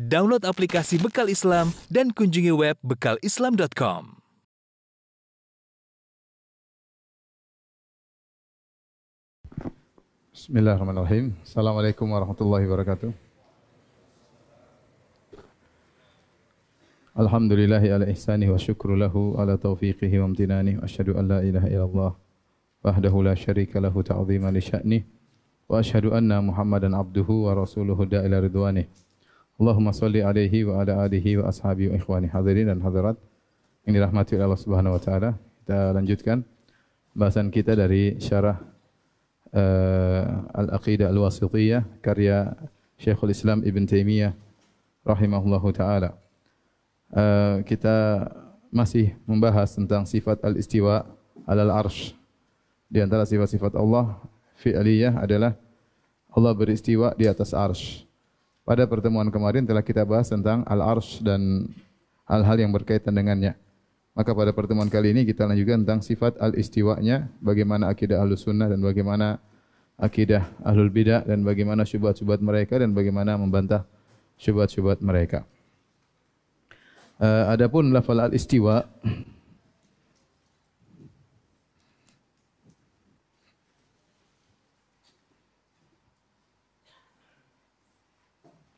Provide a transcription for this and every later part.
Download aplikasi Bekal Islam dan kunjungi web bekalislam.com. Bismillahirrahmanirrahim. Assalamualaikum warahmatullahi wabarakatuh. Alhamdulillahi ala ihsanih wa syukru lahu ala taufiqihi wa amtinanih. Wa asyhadu an la ilaha illallah wahdahu la syarika lahu ta'ziman li sya'nih. Wa asyhadu anna Muhammadan abduhu wa rasuluhu da'ila ridwanih. Allahumma salli alaihi wa ala alihi wa ashabihi wa ikhwani hadirin dan hadirat yang dirahmati oleh Allah Subhanahu wa taala. Kita lanjutkan bahasan kita dari syarah Al-Aqidah Al-Wasithiyah karya Syekhul Islam Ibn Taimiyah rahimahullahu taala. Kita masih membahas tentang sifat al-istiwa alal arsh. Di antara sifat-sifat Allah fi'liyah adalah Allah beristiwa di atas arsh. Pada pertemuan kemarin telah kita bahas tentang al-arsh dan hal-hal yang berkaitan dengannya. Maka pada pertemuan kali ini kita lanjutkan tentang sifat al-istiwa'nya, bagaimana akidah Ahlus Sunnah dan bagaimana akidah Ahlul Bidah dan bagaimana syubhat-syubhat mereka dan bagaimana membantah syubhat-syubhat mereka. Adapun lafal al-istiwa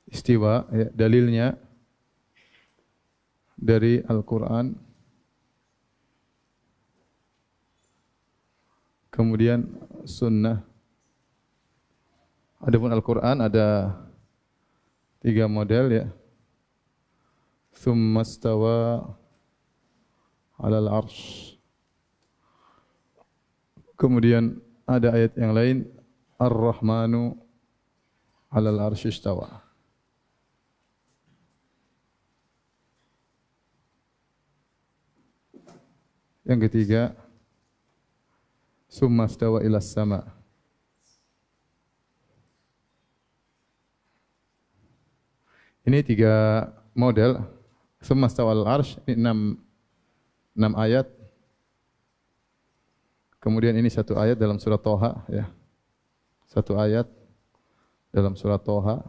istiwa ya, dalilnya dari Al-Quran, kemudian Sunnah. Adapun Al-Quran ada 3 model ya. Tsumma stawa 'alal arsy. Kemudian ada ayat yang lain, Ar-Rahmanu 'alal arsy istawa. Yang ketiga, Tsumma stawa ilas sama. Ini 3 model. Tsumma stawa al arsh, ini 6 ayat. Kemudian ini 1 ayat dalam surat Thaha ya. 1 ayat dalam surat Thaha.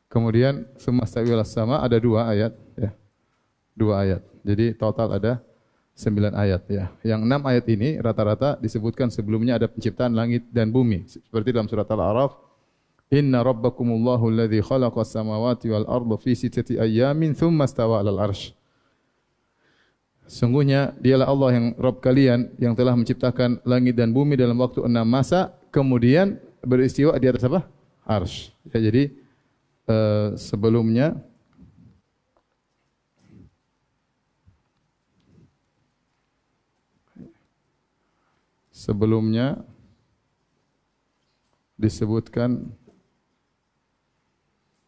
Kemudian tsumma stawa ilas sama ada 2 ayat ya. 2 ayat. Jadi total ada 9 ayat ya. Yang 6 ayat ini rata-rata disebutkan sebelumnya ada penciptaan langit dan bumi. Seperti dalam surat Al-A'raf, Inna rabbakumullahu alladhi khalaqas samawati wal arda fi sittati ayyamin thumma stawa 'alal arsy. Sungguhnya dialah Allah yang Rabb kalian yang telah menciptakan langit dan bumi dalam waktu 6 masa kemudian beristiwa di atas apa? Arsy. Ya, jadi sebelumnya disebutkan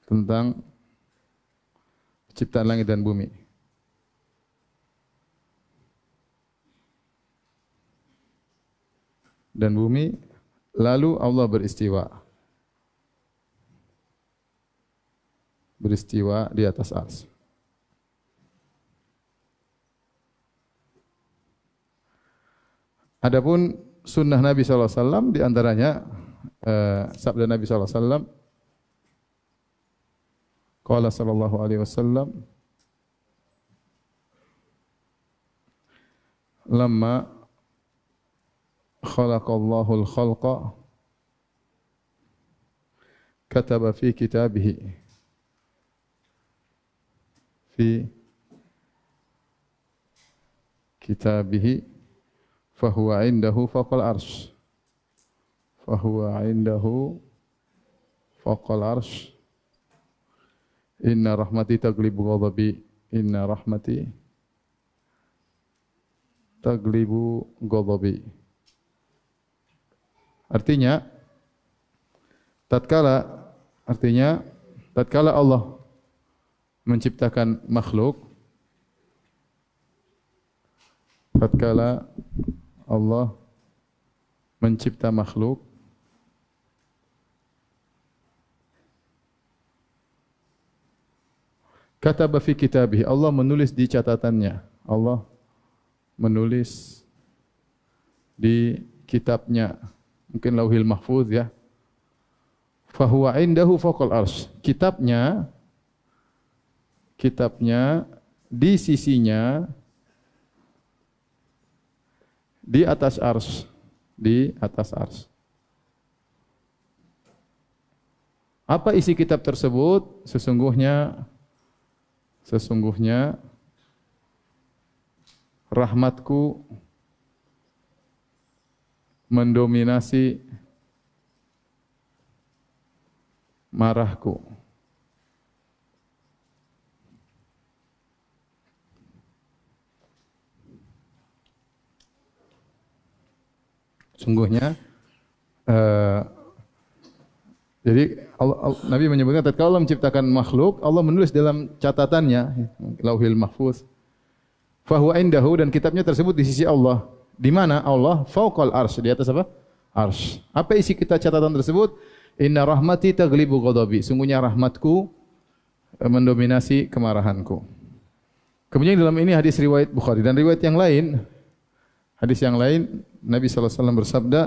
tentang ciptaan langit dan bumi. Dan bumi, lalu Allah beristiwa. Beristiwa di atas arsy. Adapun sunnah Nabi SAW di antaranya sabda Nabi SAW, Qala sallallahu alaihi wasallam, lamma khalaqallahu al-khalqa kataba fi kitabihi fahuwa indahu faqal arsh. Fahuwa indahu faqal arsh. Inna rahmati taglibu ghadabi. Inna rahmati taglibu ghadabi. Artinya tatkala Allah menciptakan makhluk, tatkala Allah mencipta makhluk, kataba fi kitabih, Allah menulis di catatannya. Allah menulis di kitabnya. Mungkin Lauhil Mahfuz ya. Fahuwa indahu fawqal arsy. Kitabnya di sisinya di atas arsy, di atas arsy. Apa isi kitab tersebut? Sesungguhnya rahmatku mendominasi marahku. Sungguhnya jadi Nabi menyebutkan tatkala Allah menciptakan makhluk, Allah menulis dalam catatannya Lauhil Mahfuz. Fahuwa indahu, dan kitabnya tersebut di sisi Allah. Di mana Allah? Fauqal arsy, di atas apa? Arsy. Apa isi kitab catatan tersebut? Inna rahmati taglibu ghadabi. Sungguhnya rahmatku mendominasi kemarahanku. Kemudian dalam ini hadis riwayat Bukhari dan riwayat yang lain, hadis yang lain Nabi sallallahu alaihi wasallam bersabda,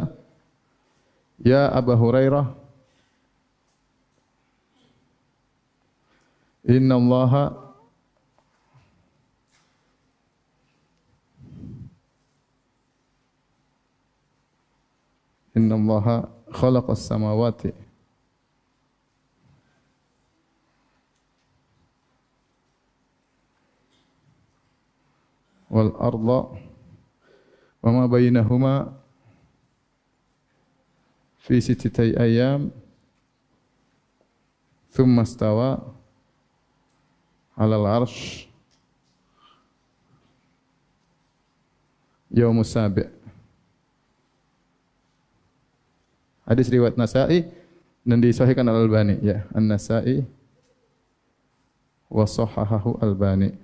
"Ya Abu Hurairah, Inna Allaha khalaqas samawati wal arda wa ma bainahuma fi sittati ayyam thumma istawa 'alal 'arsy yaumus sabi'." Hadis riwayat Nasa'i dan disahihkan Al-Albani, ya, An-Nasa'i wa sahahahu Albani.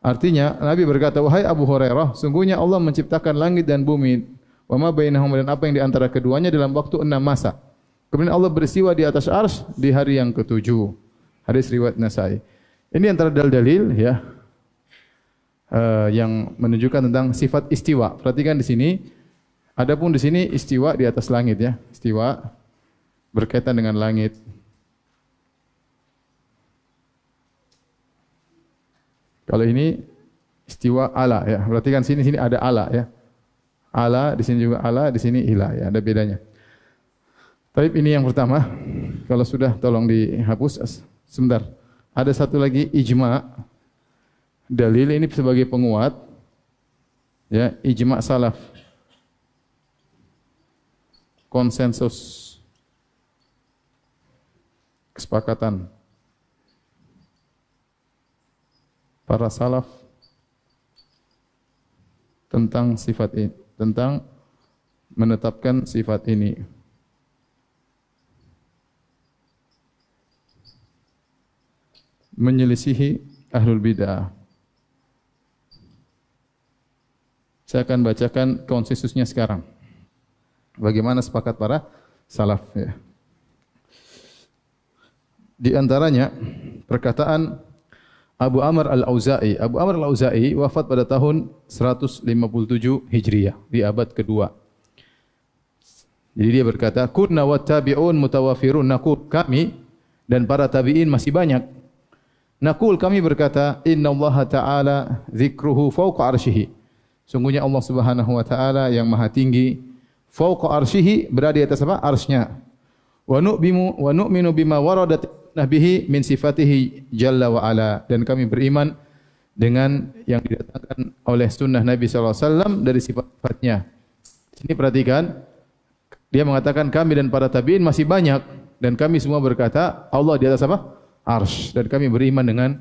Artinya Nabi berkata, "Wahai Abu Hurairah, sungguhnya Allah menciptakan langit dan bumi, wa ma bainahuma, dan apa yang di antara keduanya dalam waktu 6 masa. Kemudian Allah beristiwa di atas arsy di hari yang ke-7." Hadis riwayat Nasa'i. Ini antara dalil-dalil, ya, yang menunjukkan tentang sifat istiwa. Perhatikan di sini, adapun di sini istiwa di atas langit, ya. Istiwa berkaitan dengan langit. Kalau ini istiwa ala, ya. Perhatikan sini ada ala, ya. Ala di sini juga ala, di sini ila, ya. Ada bedanya. Tapi ini yang pertama. Kalau sudah tolong dihapus sebentar. Ada satu lagi ijma. Dalil ini sebagai penguat, ya, ijma' salaf, konsensus, kesepakatan para salaf tentang sifat ini, tentang menetapkan sifat ini. Menyelisihi ahlul bidah. Saya akan bacakan konsensusnya sekarang. Bagaimana sepakat para salaf, ya. Di antaranya perkataan Abu Amr al-Auza'i. Abu Amr al-Auza'i wafat pada tahun 157 Hijriah, di abad kedua. Jadi dia berkata, "Kunna wa tabi'un mutawafirun." Naqul, kami dan para tabi'in masih banyak. Naqul, kami berkata, "Inna Allah Ta'ala dzikruhu fawqa arsyihi." Sungguhnya Allah Subhanahu wa taala yang maha tinggi, fawqa arsyihi, berada di atas apa? Arsy-Nya. Wa nu'minu bima waradat nabihi min sifatihi jalla wa ala, dan kami beriman dengan yang didatangkan oleh sunnah Nabi sallallahu alaihi wasallam dari sifat-sifatnya. Sini perhatikan, dia mengatakan kami dan para tabi'in masih banyak, dan kami semua berkata Allah di atas apa? Arsy, dan kami beriman dengan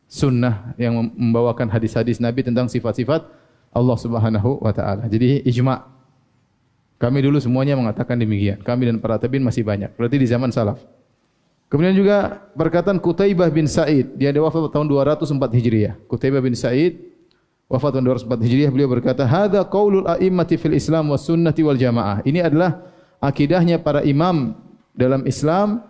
sunnah yang membawakan hadis-hadis Nabi tentang sifat-sifat Allah Subhanahu wa taala. Jadi ijma'. Kami dulu semuanya mengatakan demikian. Kami dan para tabi'in masih banyak. Berarti di zaman salaf. Kemudian juga perkataan Qutaibah bin Sa'id, dia wafat tahun 204 Hijriah. Qutaibah bin Sa'id wafat tahun 204 Hijriah, beliau berkata, "Hadza qaulul a'immati fil Islam was sunnati wal jamaah." Ini adalah akidahnya para imam dalam Islam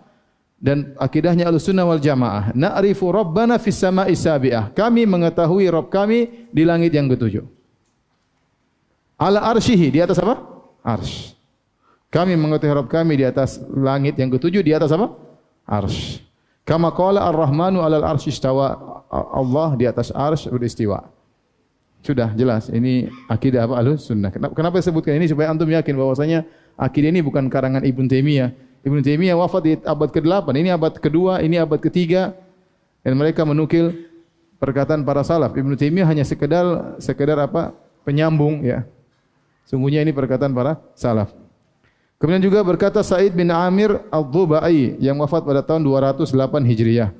dan akidahnya Ahlussunnah wal Jamaah. Na'rifu rabbana fis sama'is sabi'ah. Kami mengetahui Rabb kami di langit yang ketujuh. Ala arsyihi, di atas apa? Arsy. Kami mengetahui Rabb kami di atas langit yang ketujuh, di atas apa? Arsy. Kama qala Ar-Rahmanu 'alal arsy istawa. Allah di atas arsy beristiwa. Sudah jelas, ini akidah apa? Ahlussunnah. Kenapa saya sebutkan ini? Supaya antum yakin bahwasanya akidah ini bukan karangan Ibnu Taimiyah. Ibnu Taimiyah wafat di abad ke-8, ini abad kedua, ini abad ketiga, dan mereka menukil perkataan para salaf. Ibnu Taimiyah hanya sekedar apa? Penyambung, ya. Sungguhnya ini perkataan para salaf. Kemudian juga berkata Sa'id bin Amir Al-Dhubai yang wafat pada tahun 208 Hijriah.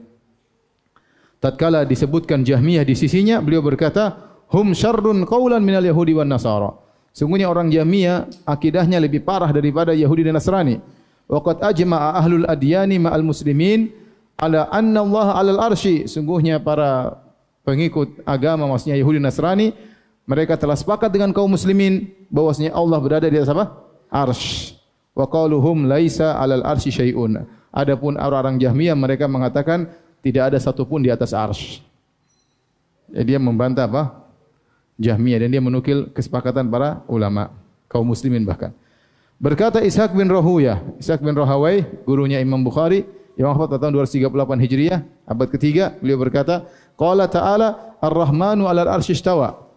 Tatkala disebutkan Jahmiyah di sisinya, beliau berkata, "Hum syarrun qaulan minal Yahudi wan Nasara." Sungguhnya orang Jahmiyah akidahnya lebih parah daripada Yahudi dan Nasrani. Wa qad ajma'a ahlul adyani ma'al muslimin ala anna Allah 'alal arsy. Sungguhnya para pengikut agama maksudnya Yahudi dan Nasrani, mereka telah sepakat dengan kaum muslimin bahwasanya Allah berada di atas apa? Arsy. Wa qaluhum laisa 'alal arsy syai'un. Adapun orang-orang Jahmiyah mereka mengatakan tidak ada satupun di atas arsy. Jadi dia membantah apa? Jahmiyah, dan dia menukil kesepakatan para ulama kaum muslimin bahkan. Berkata Ishaq bin Rahuyah, Ishaq bin Rahawai, gurunya Imam Bukhari yang wafat tahun 238 Hijriah, abad ketiga, beliau berkata, qala ta'ala Ar-Rahmanu 'alal arsy istawa.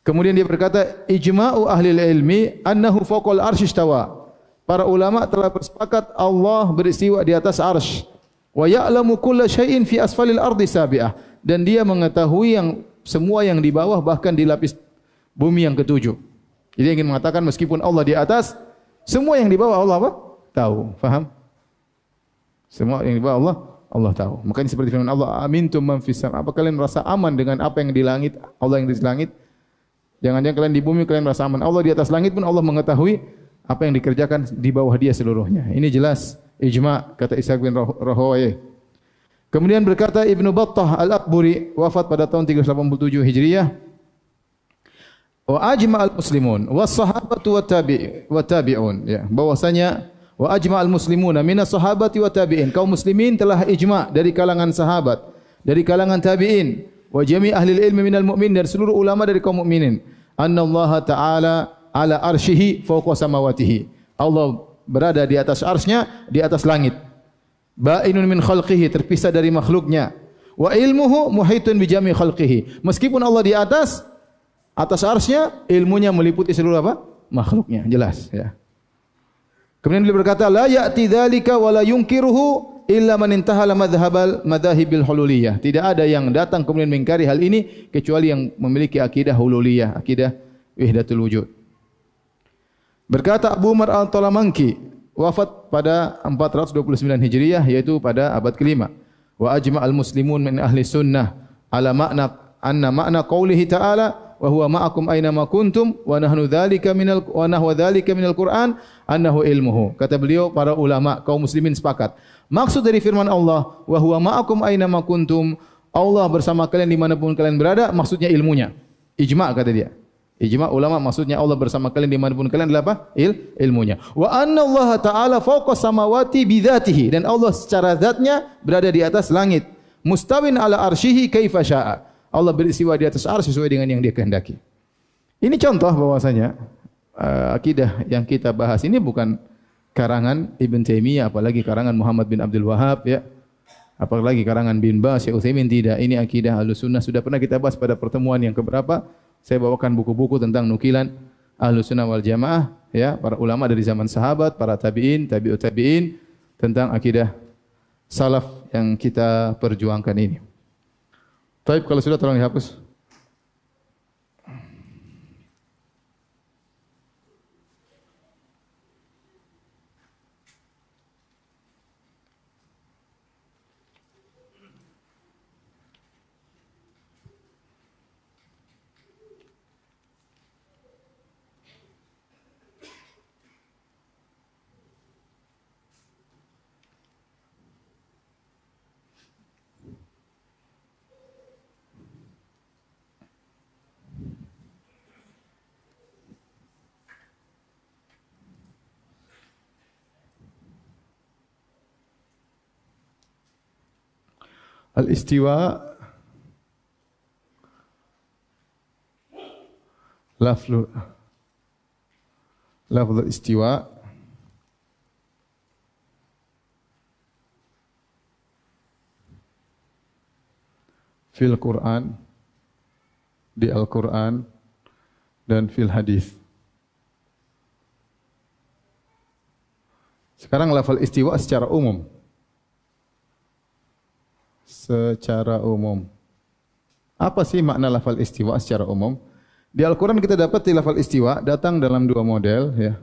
Kemudian dia berkata, ijma'u ahli ilmi annahu fawqal arsy istawa. Para ulama telah bersepakat Allah beristiwa di atas arsy. Wa ya'lamu kulla syai'in fi asfalil ardi sabi'ah. Dan dia mengetahui yang semua yang di bawah, bahkan di lapis bumi yang ketujuh. Jadi ingin mengatakan meskipun Allah di atas, semua yang di bawah Allah apa? Tahu. Faham? Semua yang di bawah Allah tahu. Makanya seperti firman Allah, amintum man fis sama. Apa kalian merasa aman dengan apa yang di langit? Allah yang di langit. Jangan-jangan kalian di bumi kalian merasa aman. Allah di atas langit pun Allah mengetahui apa yang dikerjakan di bawah dia seluruhnya. Ini jelas ijma' kata Ishaq bin Rahawayh. Kemudian berkata Ibnu Battah Al-Akburi wafat pada tahun 387 Hijriah. Wa ajma'al muslimun was sahabatu wa tabi'un, ya, bahwasanya wa ajma'al muslimuna minas sahabati wa tabi'in. Kaum muslimin telah ijma' dari kalangan sahabat, dari kalangan tabi'in, wa jami' ahli ilmi minal mu'min, dari seluruh ulama dari kaum mukminin, annallaha ta'ala ala arsyihi fawqa samawatihi. Allah berada di atas arsy-Nya, di atas langit. Ba'inun min khalqihi, terpisah dari makhluknya. Wa ilmuhu muhitun bi jami' khalqihi. Meskipun Allah di atas arsy-Nya, ilmunya meliputi seluruh apa? Makhluknya, jelas, ya. Kemudian beliau berkata, la ya'ti dzalika wa la yunkiruhu illa man intahala madhahibil hululiyah. Tidak ada yang datang kemudian mengingkari hal ini kecuali yang memiliki akidah hululiyah, akidah wahdatul wujud. Berkata Abu Umar Al-Talamanki, wafat pada 429 Hijriah, yaitu pada abad ke-5. Wa ajma'al muslimun min ahli sunnah ala makna qaulihi ta'ala wa huwa ma'akum aina ma kuntum wa nahnu dzalika minal Qur'an annahu ilmuhu. Kata beliau, para ulama kaum muslimin sepakat. Maksud dari firman Allah, wa huwa ma'akum aina ma kuntum, Allah bersama kalian dimanapun kalian berada, maksudnya ilmunya. Ijma' kata dia. Ijma' ulama maksudnya Allah bersama kalian dimanapun kalian adalah apa? Ilmunya. Wa anna Allah ta'ala fawqa samawati bidzatihi, dan Allah secara zatnya berada di atas langit. Mustawin ala arsyihi kaifa syaa. Allah beristiwa di atas arsy sesuai dengan yang dia kehendaki. Ini contoh bahwasanya akidah yang kita bahas ini bukan karangan Ibn Taimiyah, apalagi karangan Muhammad bin Abdul Wahhab, ya. Apalagi karangan bin Baz, Syekh Utsaimin, tidak. Ini akidah Ahlussunnah, sudah pernah kita bahas pada pertemuan yang keberapa. Saya bawakan buku-buku tentang nukilan Ahlussunnah wal Jamaah, ya, para ulama dari zaman sahabat, para tabi'in, tabi'ut tabi'in, tentang akidah salaf yang kita perjuangkan ini. Baik, kalau sudah tolong dihapus. Al-istiwa lafaz istiwa fil Quran, di Al-Quran dan fil hadis. Sekarang lafaz istiwa secara umum. Secara umum. Apa sih makna lafaz istiwa secara umum? Di Al-Quran kita dapat di lafaz istiwa datang dalam dua model, ya.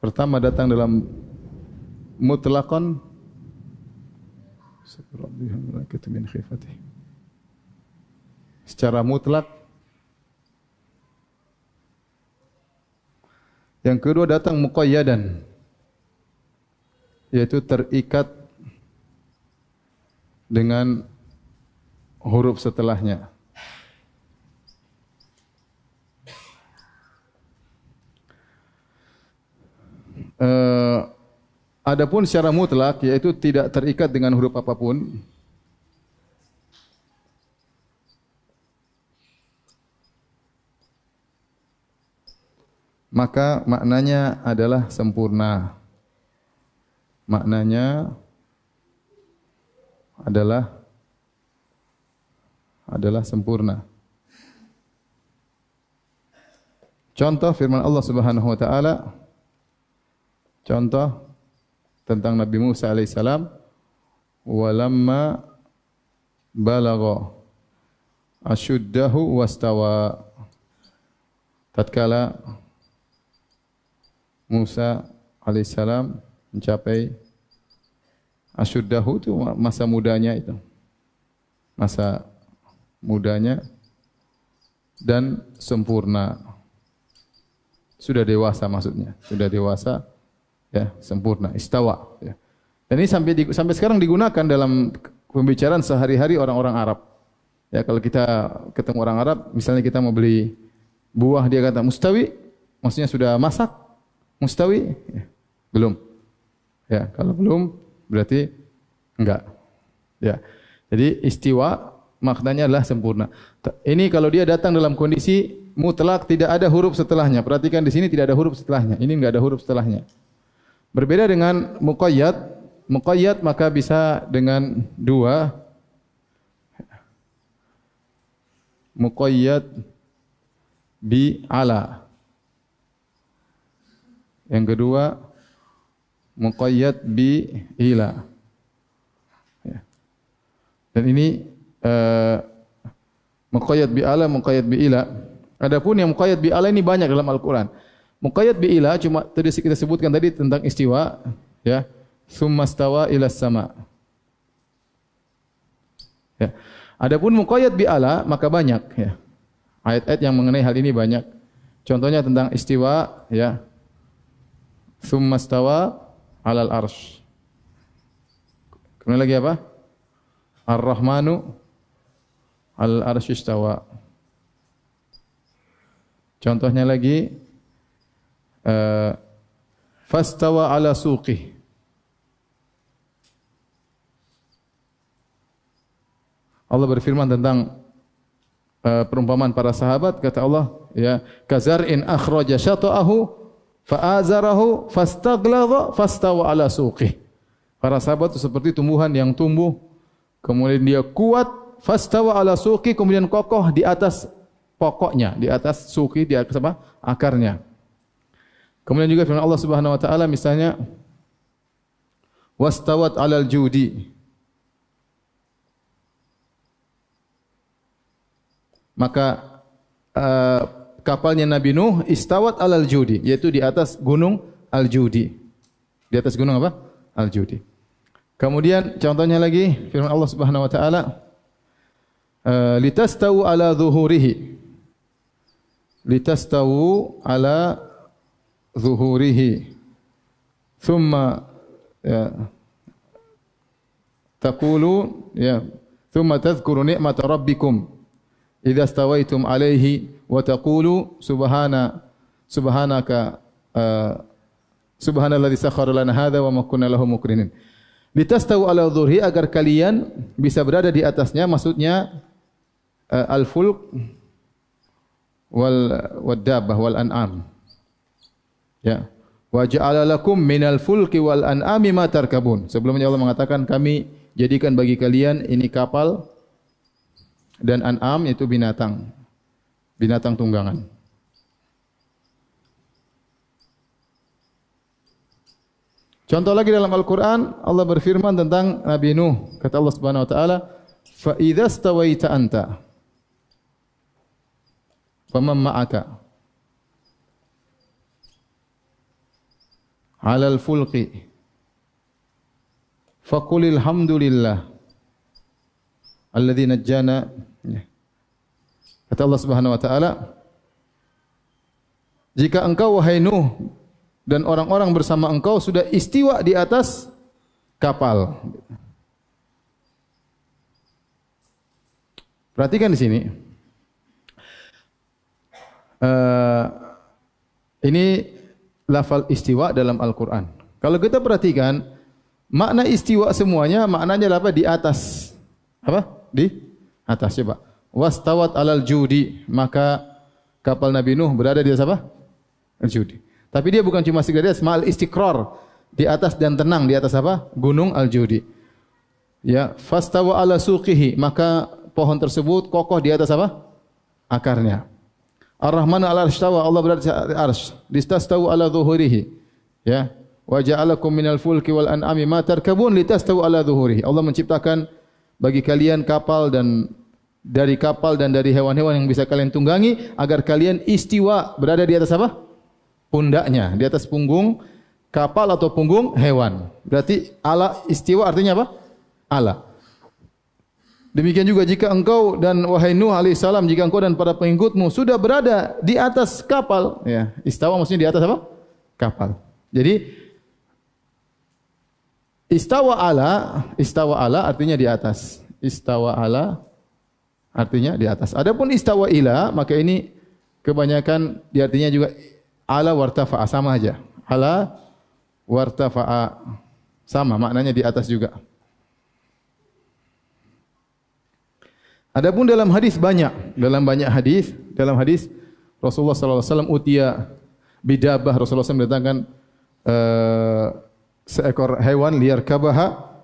Pertama datang dalam mutlaqan secara mutlak. Yang kedua datang muqayyadan, yaitu terikat dengan huruf setelahnya. Adapun secara mutlak, yaitu tidak terikat dengan huruf apapun, maka maknanya adalah sempurna. Maknanya adalah sempurna. Contoh firman Allah Subhanahu wa taala, contoh tentang Nabi Musa alaihissalam, walamma balagha ashuddahu wastawa. Tatkala Musa alaihissalam mencapai ashuddahu, itu masa mudanya itu. Masa mudanya dan sempurna. Sudah dewasa maksudnya. Sudah dewasa, ya, sempurna, istawa, ya. Dan ini sampai sekarang digunakan dalam pembicaraan sehari-hari orang-orang Arab. Ya, kalau kita ketemu orang Arab, misalnya kita mau beli buah, dia kata mustawi, maksudnya sudah masak. Mustawi, ya, belum. Ya, kalau belum berarti enggak. Ya. Jadi istiwa maknanya adalah sempurna. Ini kalau dia datang dalam kondisi mutlak, tidak ada huruf setelahnya. Perhatikan di sini tidak ada huruf setelahnya. Ini enggak ada huruf setelahnya. Berbeda dengan muqayyad. Muqayyad maka bisa dengan dua. Muqayyad bi ala. Yang kedua muqayyad bi ila. Ya. Dan ini muqayyad bi ala, muqayyad bi ila. Adapun yang muqayyad bi ala ini banyak dalam Al-Quran. Muqayyad bi ila cuma tadi kita sebutkan tadi tentang istiwa, ya. Tsumma stawa ila sama. Ya. Adapun muqayyad bi ala maka banyak, ya. Ayat-ayat yang mengenai hal ini banyak. Contohnya tentang istiwa, ya. Tsumma stawa alal arsy. Kemudian lagi apa? Ar-Rahmanu alal arsy istawa. Contohnya lagi fastawa ala suqih. Allah berfirman tentang perumpamaan para sahabat, kata Allah, ya, kazar'in akhraja syata'ahu fa'azarahu fastaghladha fastawa ala suqih. Para sahabat itu seperti tumbuhan yang tumbuh kemudian dia kuat, fastawa ala suqih, kemudian kokoh di atas pokoknya, di atas suqih, di atas apa? Akarnya. Kemudian juga firman Allah Subhanahu wa taala misalnya wastawat 'alal judi. Maka kapalnya Nabi Nuh istawat 'alal judi, yaitu di atas gunung Al-Judi. Di atas gunung apa? Al-Judi. Kemudian contohnya lagi firman Allah Subhanahu wa taala litastawu 'ala zuhurihi. Litastawu 'ala zuhurihi thumma, ya, taqulu, ya, thumma tadhkuru ni'mata rabbikum idza stawaitum 'alaihi wa taqulu subhanaka subhanalladzi sakhkhara lana hadza wa ma kunna lahu muqrinin. Litastawu 'ala zuhurihi, agar kalian bisa berada di atasnya, maksudnya al-fulk wal dabbah wal an'am. Ya. Wa ja'ala lakum minal fulki wal an'ami ma tarkabun. Sebelumnya Allah mengatakan kami jadikan bagi kalian ini kapal dan an'am itu binatang. Binatang tunggangan. Contoh lagi dalam Al-Qur'an Allah berfirman tentang Nabi Nuh. Kata Allah Subhanahu wa taala, "Fa idza stawaita anta faman ma'aka 'alal fulqi faqulil hamdulillah alladzi najjana." Kata Allah Subhanahu wa taala, jika engkau wahai Nuh dan orang-orang bersama engkau sudah istiwa di atas kapal. Perhatikan di sini. Ini lafal istiwa dalam Al-Quran. Kalau kita perhatikan, makna istiwa semuanya maknanya apa? Di atas. Apa? Di atas. Coba. Wastawat alal judi. Maka kapal Nabi Nuh berada di atas apa? Al-judi. Tapi dia bukan cuma sekedar di atas, ma'al istiqrar. Di atas dan tenang. Di atas apa? Gunung Al-Judi. Ya. Fastawa ala suqihi. Maka pohon tersebut kokoh di atas apa? Akarnya. Ar-Rahmanu ala arshtawa. Allah berada di arsh. Listastawu ala zuhurihi. Ya. Wa ja'alakum minal fulki wal an'ami ma tarkabun litastawu ala zuhurihi. Allah menciptakan bagi kalian kapal dan dari hewan-hewan yang bisa kalian tunggangi agar kalian istiwa berada di atas apa? Pundaknya, di atas punggung kapal atau punggung hewan. Berarti ala istiwa artinya apa? Ala. Demikian juga jika engkau dan wahai Nuh alaihissalam, jika engkau dan para pengikutmu sudah berada di atas kapal, ya, istawa maksudnya di atas apa? Kapal. Jadi istawa ala artinya di atas. Istawa ala artinya di atas. Adapun istawa ila, maka ini kebanyakan diartinya juga ala wartafa'a, sama aja. Ala wartafa'a, sama maknanya di atas juga. Adapun dalam hadis dalam hadis Rasulullah sallallahu alaihi wasallam utiya bidabah, Rasulullah SAW mendatangkan seekor hewan liar kabaha,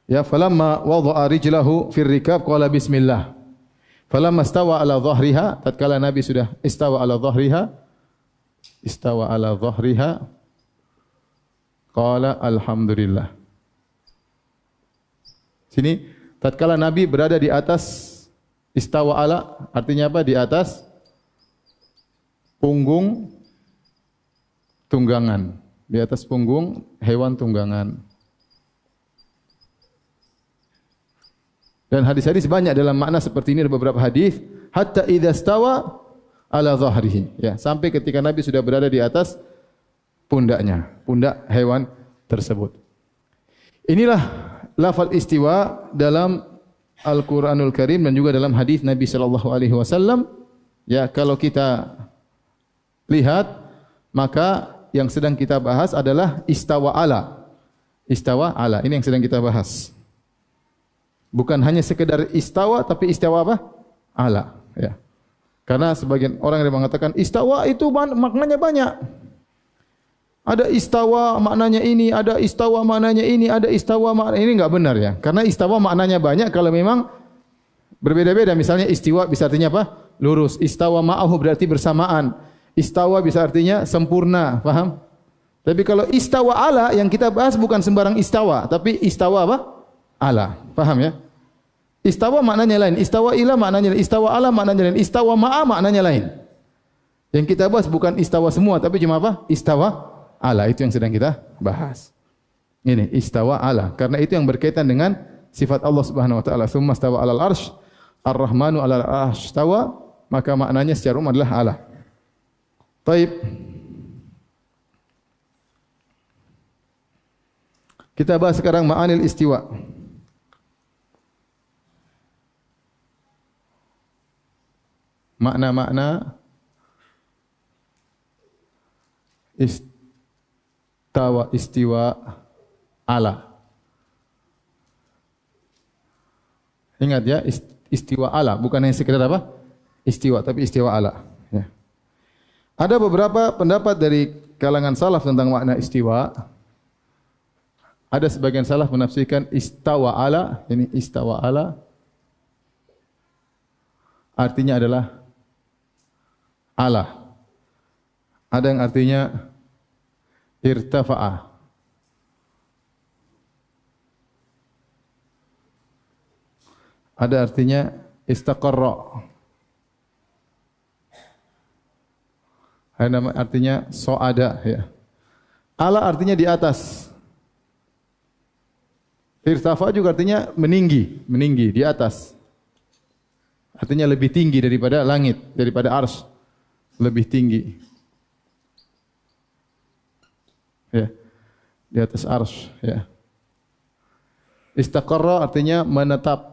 ya, falamma wada'a rijlahu fir rikab qala bismillah. Falamma istawa ala dhahriha, tatkala Nabi sudah istawa ala dhahriha qala alhamdulillah. Sini tatkala Nabi berada di atas istawa ala artinya apa? Di atas punggung tunggangan, di atas punggung hewan tunggangan. Dan hadis-hadis banyak dalam makna seperti ini, ada beberapa hadis hatta idza stawa ala dhahrihi, ya, sampai ketika Nabi sudah berada di atas pundaknya, pundak hewan tersebut. Inilah lafal istiwa dalam Al-Qur'anul Karim dan juga dalam hadis Nabi sallallahu alaihi wasallam. Ya, kalau kita lihat, maka yang sedang kita bahas adalah istawa ala. Istawa ala, ini yang sedang kita bahas. Bukan hanya sekedar istawa, tapi istawa apa? Ala. Ya. Karena sebagian orang yang mengatakan istawa itu maknanya banyak. Ada istawa maknanya ini, ada istawa maknanya ini, ada istawa maknanya ini, enggak benar ya. Karena istawa maknanya banyak kalau memang berbeda-beda. Misalnya istiwa bisa artinya apa? Lurus. Istawa ma'ahu berarti bersamaan. Istawa bisa artinya sempurna, paham? Tapi kalau istawa ala yang kita bahas bukan sembarang istawa, tapi istawa apa? Ala. Paham ya? Istawa maknanya lain, istawa ila maknanya lain, istawa ala maknanya lain, istawa ma'a maknanya lain. Yang kita bahas bukan istawa semua, tapi cuma apa? Istawa ala, itu yang sedang kita bahas. Ini istawa ala, karena itu yang berkaitan dengan sifat Allah Subhanahu wa taala. Tsumma stawa 'alal arsy, Ar-Rahmanu 'alal arsy stawa, maka maknanya secara umum adalah ala. Baik. Kita bahas sekarang ma'anil istiwa. Makna-makna istiwa ala. Ingat ya, istiwa ala bukan hanya sekedar apa? Istiwa, tapi istiwa ala. Ya. Ada beberapa pendapat dari kalangan salaf tentang makna istiwa. Ada sebagian salaf menafsirkan istawa ala, ini istawa ala artinya adalah ala. Ada yang artinya irtafa'a. Ada artinya istaqarra. Ada artinya so'ada, ya. Ala artinya di atas. Irtafa juga artinya meninggi, meninggi di atas. Artinya lebih tinggi daripada langit, daripada arsy. Lebih tinggi. Ya. Di atas arsy, ya. Istaqarra artinya menetap.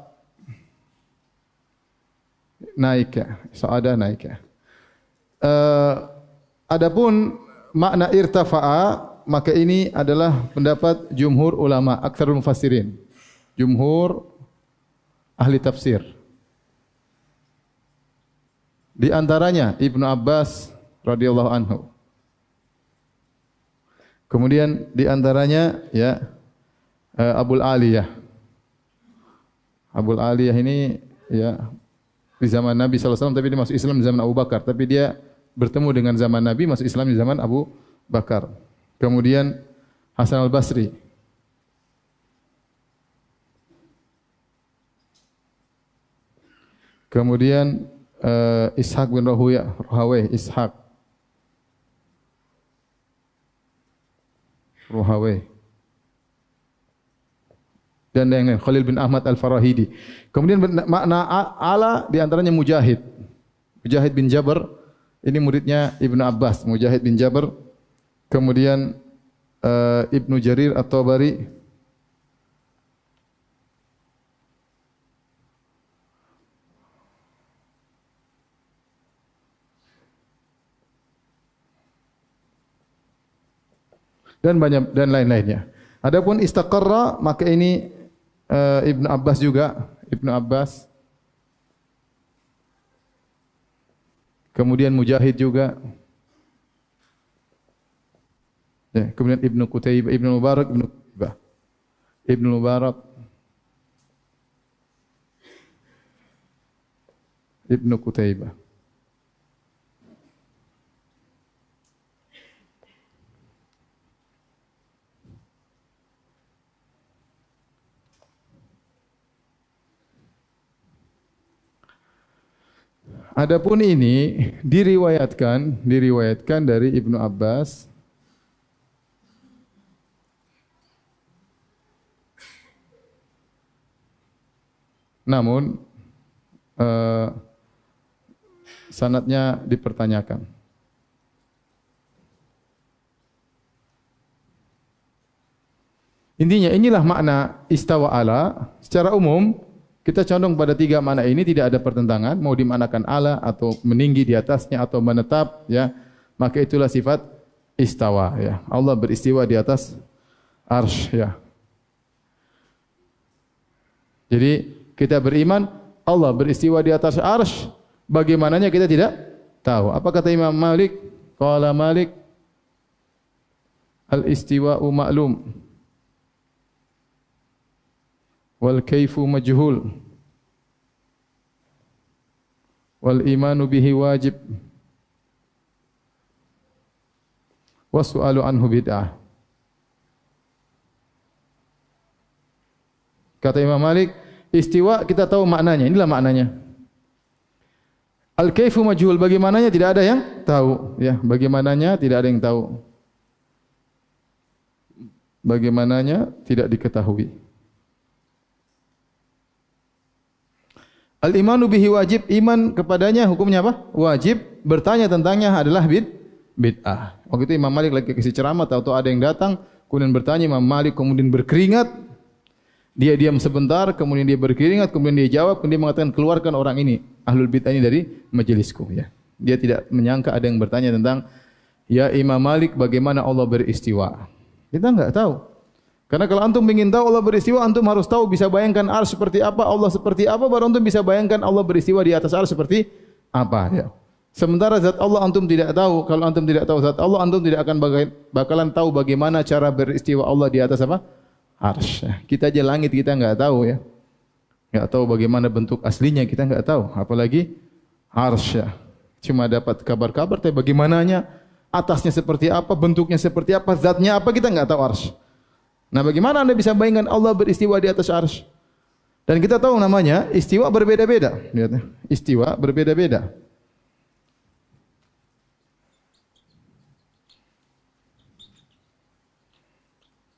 Naik ya, so'ada naik ya. Adapun makna irtafa'a, maka ini adalah pendapat jumhur ulama, aktsarul mufassirin. Jumhur ahli tafsir. Di antaranya Ibnu Abbas radhiyallahu anhu. Kemudian di antaranya ya Abul Aliyah. Abul Aliyah ini ya di zaman Nabi SAW, tapi dia masuk Islam di zaman Abu Bakar. Tapi dia bertemu dengan zaman Nabi, masuk Islam di zaman Abu Bakar. Kemudian Hasan al-Basri. Kemudian Ishaq bin Rahawayh, Ishaq. Rahawayh. Dan yang lain, Khalil bin Ahmad al-Farahidi. Kemudian makna ala di antaranya Mujahid. Mujahid bin Jabr, ini muridnya Ibnu Abbas, Mujahid bin Jabr. Kemudian Ibnu Jarir at-Tabari. Dan banyak dan lain-lainnya. Adapun istaqarra, maka ini Ibnu Abbas juga, Ibnu Abbas. Kemudian Mujahid juga. Ya, kemudian Ibnu Qutaibah, Ibnu Mubarak, Ibnu Mubarak. Ibnu Qutaibah. Adapun ini diriwayatkan dari Ibnu Abbas. Namun sanadnya dipertanyakan. Intinya inilah makna istawa ala secara umum. Kita condong pada tiga makna ini, tidak ada pertentangan, mau dimanakan ala atau meninggi di atasnya atau menetap, ya. Maka itulah sifat istawa, ya. Allah beristiwa di atas arsy, ya. Jadi kita beriman Allah beristiwa di atas arsy, bagaimananya kita tidak tahu. Apa kata Imam Malik? Qala Malik, al-istiwa'u ma'lum wal kaifu majhul wal imanu bihi wajib wasu'alu anhu bid'ah. Kata Imam Malik, istiwa kita tahu maknanya, inilah maknanya. Al kaifu majhul, bagaimananya tidak ada yang tahu, ya, bagaimananya tidak ada yang tahu. Bagaimananya tidak diketahui. Al-imanu bihi wajib, iman kepadanya hukumnya apa? Wajib. Bertanya tentangnya adalah bid'ah. Waktu itu Imam Malik lagi kasih ceramah, tahu-tahu ada yang datang, kemudian bertanya, Imam Malik kemudian berkeringat. Dia diam sebentar, kemudian dia berkeringat, kemudian dia jawab, kemudian dia mengatakan, keluarkan orang ini, ahlul bid'ah ini dari majelisku, ya. Dia tidak menyangka ada yang bertanya tentang, ya Imam Malik, bagaimana Allah beristiwa? Kita enggak tahu. Karena kalau antum ingin tahu Allah beristiwa, antum harus tahu, bisa bayangkan arsy seperti apa, Allah seperti apa, baru antum bisa bayangkan Allah beristiwa di atas arsy seperti apa, ya. Sementara zat Allah antum tidak tahu. Kalau antum tidak tahu zat Allah, antum tidak akan bakalan tahu bagaimana cara beristiwa Allah di atas apa? Arsy. Kita aja langit kita enggak tahu ya. Enggak tahu bagaimana bentuk aslinya, kita enggak tahu. Apalagi arsy. Cuma dapat kabar-kabar, tapi bagaimananya, atasnya seperti apa, bentuknya seperti apa, zatnya apa, kita enggak tahu arsy. Nah, bagaimana Anda bisa bayangkan Allah beristiwa di atas arsy? Dan kita tahu namanya istiwa berbeda-beda. Lihat, istiwa berbeda-beda.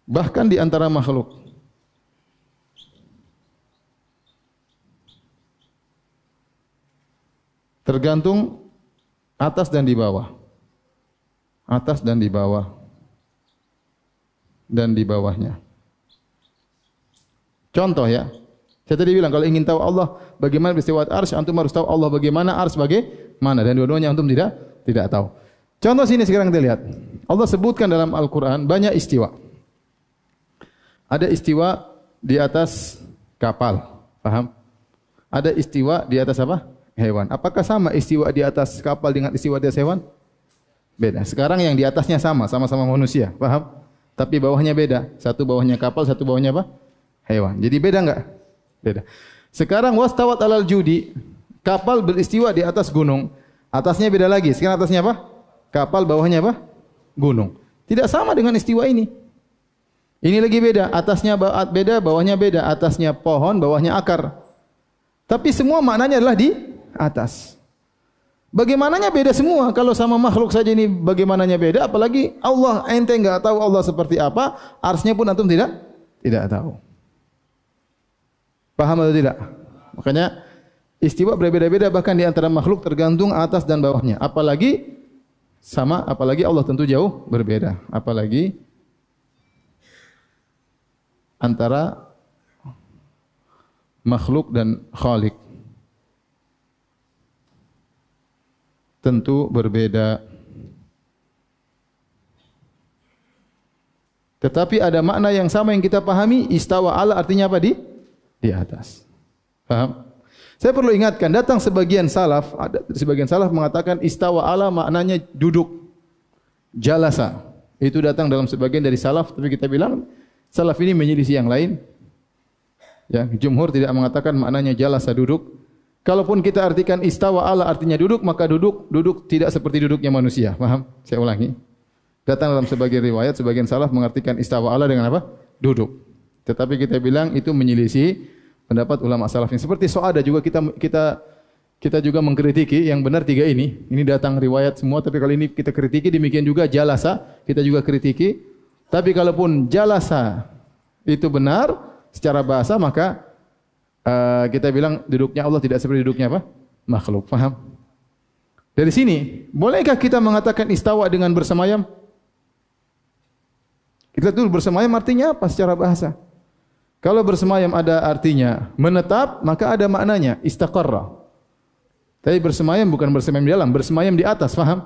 Bahkan di antara makhluk. Tergantung atas dan di bawah. Atas dan di bawah. Dan di bawahnya. Contoh ya. Saya tadi bilang kalau ingin tahu Allah bagaimana beristiwa arsy, antum harus tahu Allah bagaimana, arsy bagaimana, dan dua-duanya antum tidak tahu. Contoh sini sekarang kita lihat. Allah sebutkan dalam Al-Qur'an banyak istiwa. Ada istiwa di atas kapal, paham? Ada istiwa di atas apa? Hewan. Apakah sama istiwa di atas kapal dengan istiwa di atas hewan? Beda. Sekarang yang di atasnya sama-sama manusia, paham? Tapi bawahnya beda. Satu bawahnya kapal, satu bawahnya apa? Hewan. Jadi beda enggak? Beda. Sekarang wastawat alal judi, kapal beristiwa di atas gunung. Atasnya beda lagi. Sekarang atasnya apa? Kapal, bawahnya apa? Gunung. Tidak sama dengan istiwa ini. Ini lagi beda, atasnya beda, bawahnya beda, atasnya pohon, bawahnya akar. Tapi semua maknanya adalah di atas. Bagaimananya beda semua. Kalau sama makhluk saja ini bagaimananya beda, apalagi Allah, ente enggak tahu Allah seperti apa, arsy-nya pun antum tidak tahu. Paham atau tidak? Makanya istiwa berbeda-beda bahkan di antara makhluk tergantung atas dan bawahnya. Apalagi Allah tentu jauh berbeda. Apalagi antara makhluk dan khalik tentu berbeda. Tetapi ada makna yang sama yang kita pahami, istawa ala artinya apa? Di atas. Paham? Saya perlu ingatkan, datang sebagian salaf mengatakan istawa ala maknanya duduk. Jalasa. Itu datang dalam sebagian dari salaf, tapi kita bilang salaf ini menyelisih yang lain. Ya, jumhur tidak mengatakan maknanya jalasa duduk. Kalaupun kita artikan istawa ala artinya duduk, maka duduk tidak seperti duduknya manusia. Paham? Saya ulangi. Datang dalam sebagian riwayat, sebagian salaf mengartikan istawa ala dengan apa? Duduk. Tetapi kita bilang itu menyelisih pendapat ulama salaf. Seperti Soada juga kita juga mengkritiki yang benar tiga ini. Ini datang riwayat semua, tapi kalau ini kita kritiki, demikian juga jalasa kita juga kritiki. Tapi kalaupun jalasa itu benar secara bahasa, maka kita bilang duduknya Allah tidak seperti duduknya apa? Makhluk. Faham? Dari sini, bolehkah kita mengatakan istawa dengan bersemayam? Kita dulu bersemayam artinya apa secara bahasa? Kalau bersemayam ada artinya menetap, maka ada maknanya istaqarra. Tapi bersemayam bukan bersemayam di dalam, bersemayam di atas, faham?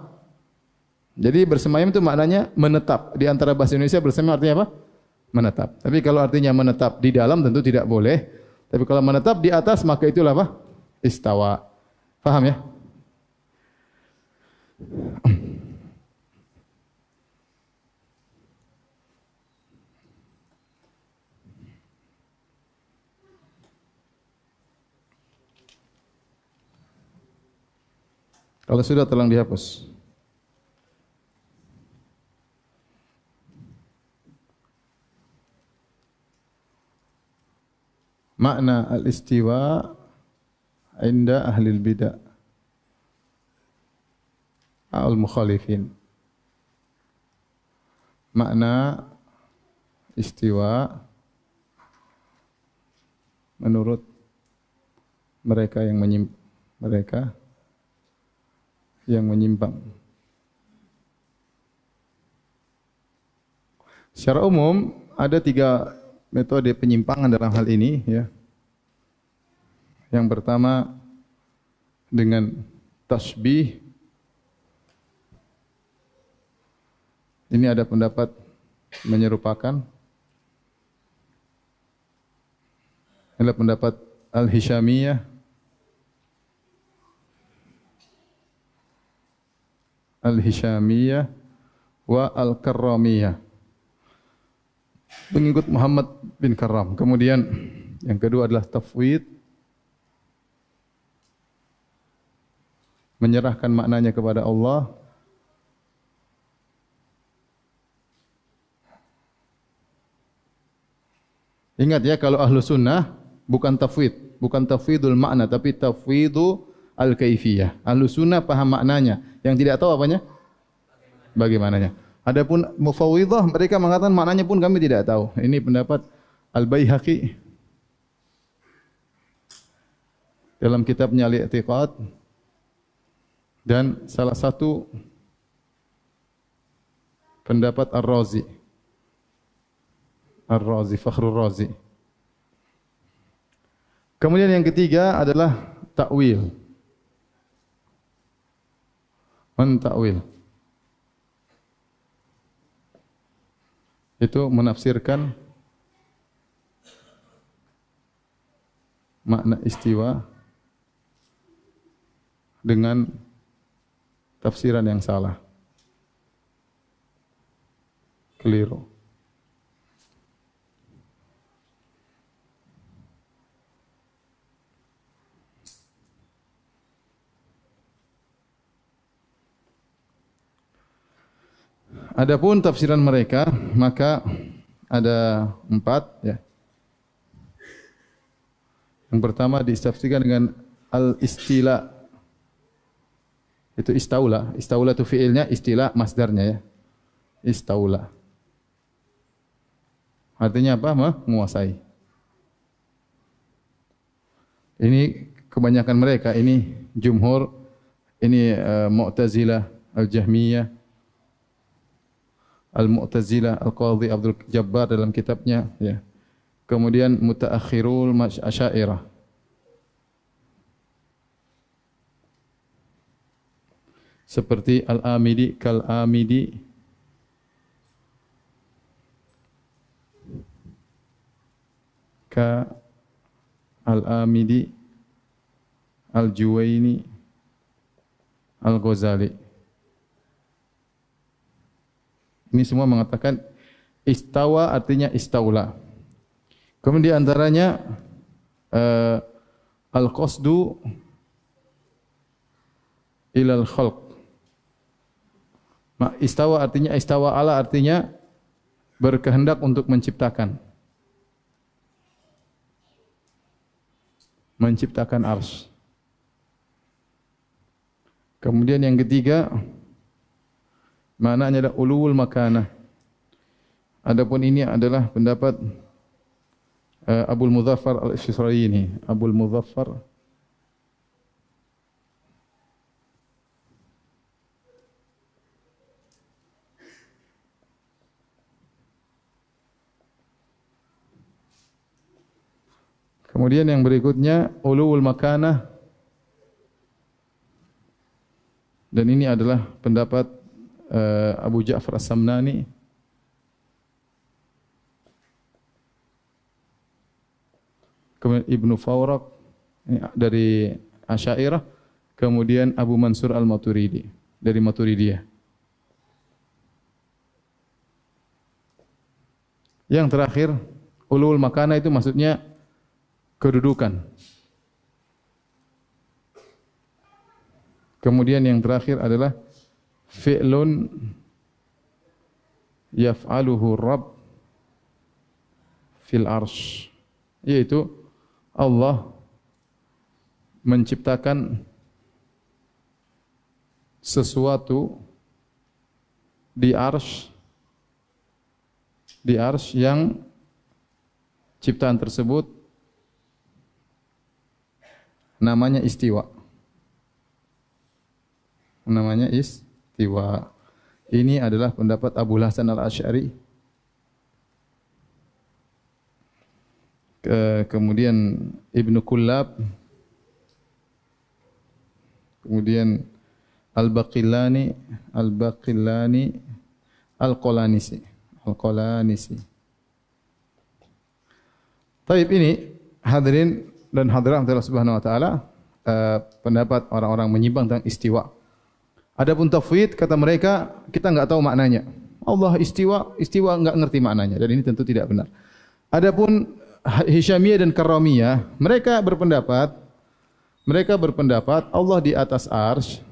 Jadi bersemayam itu maknanya menetap. Di antara bahasa Indonesia bersemayam artinya apa? Menetap. Tapi kalau artinya menetap di dalam tentu tidak boleh. Tapi kalau menetap di atas maka itulah apa? Istawa. Faham ya? Kalau sudah tolong dihapus. Makna al-istiwa inda ahli al-bid'ah al-mukhalifin. Makna istiwa menurut mereka yang menyimpang. Secara umum ada tiga metode penyimpangan dalam hal ini, ya. Yang pertama dengan tasbih. Ini ada pendapat menyerupakan. Adalah pendapat Al-Hishamiyah. al-Hishamiyah wa al-Karramiyah. Pengikut Muhammad bin Karram. Kemudian yang kedua adalah tafwid, menyerahkan maknanya kepada Allah. Ingat ya, kalau ahlu sunnah bukan tafwid, bukan tafwidul makna, tapi tafwidu al-kaifiyah. Ahlu sunnah paham maknanya, yang tidak tahu apanya? Bagaimananya. Adapun mufawwidhah, mereka mengatakan maknanya pun kami tidak tahu. Ini pendapat Al-Baihaqi dalam kitabnya Al-I'tiqad, dan salah satu pendapat Ar-Razi, Fakhrul Razi. Kemudian yang ketiga adalah ta'wil. Ta'wil itu menafsirkan makna istiwa dengan tafsiran yang salah, keliru. Adapun tafsiran mereka, maka ada 4 ya. Yang pertama ditafsirkan dengan al-istila. Itu istaula. Istaula itu fiilnya, istila masdarnya ya. Istaula. Artinya apa? Menguasai. Ini kebanyakan mereka, ini jumhur, ini Mu'tazilah, Al-Jahmiyah, Al-Mu'tazilah, Al-Qadhi Abdul Jabbar dalam kitabnya ya. Kemudian mutaakhirul Asy'ariyah. Seperti Al-Amidi, Kal-Amidi, Ka Al-Amidi, Al-Juwaini, Al-Ghazali. Ini semua mengatakan istawa artinya istaula. Kemudian di antaranya al-qasdu ilal khalq. Istawa artinya, istawa ala artinya berkehendak untuk menciptakan. Menciptakan arsy. Kemudian yang ketiga, maknanya adalah ulul makanah. Adapun ini adalah pendapat Abul Muzaffar Al-Isfirayini. Abul Muzaffar Kemudian yang berikutnya ulul makanah, dan ini adalah pendapat Abu Ja'far As-Samnani. Kemudian Ibnu Fawraq dari Asy'ariyah, kemudian Abu Mansur Al-Maturidi dari Maturidiyah. Yang terakhir, ulul makana itu maksudnya kedudukan. Kemudian yang terakhir adalah fi'lun yaf'aluhu Rabb fil arsy, yaitu Allah menciptakan sesuatu di arsy yang ciptaan tersebut namanya istiwa. Namanya istiwa. Ini adalah pendapat Abu Hasan Al-Asy'ari. Kemudian Ibnu Kullab, kemudian Al-Baqillani, Al-Qalanisi. Taib ini hadirin dan hadirat Allah Subhanahu wa taala, pendapat orang-orang menyimpang tentang istiwa. Adapun tafwid kata mereka kita enggak tahu maknanya. Allah istiwa enggak ngerti maknanya dan ini tentu tidak benar. Adapun Hisyamiyah dan Karramiyah, mereka berpendapat Allah di atas arsy.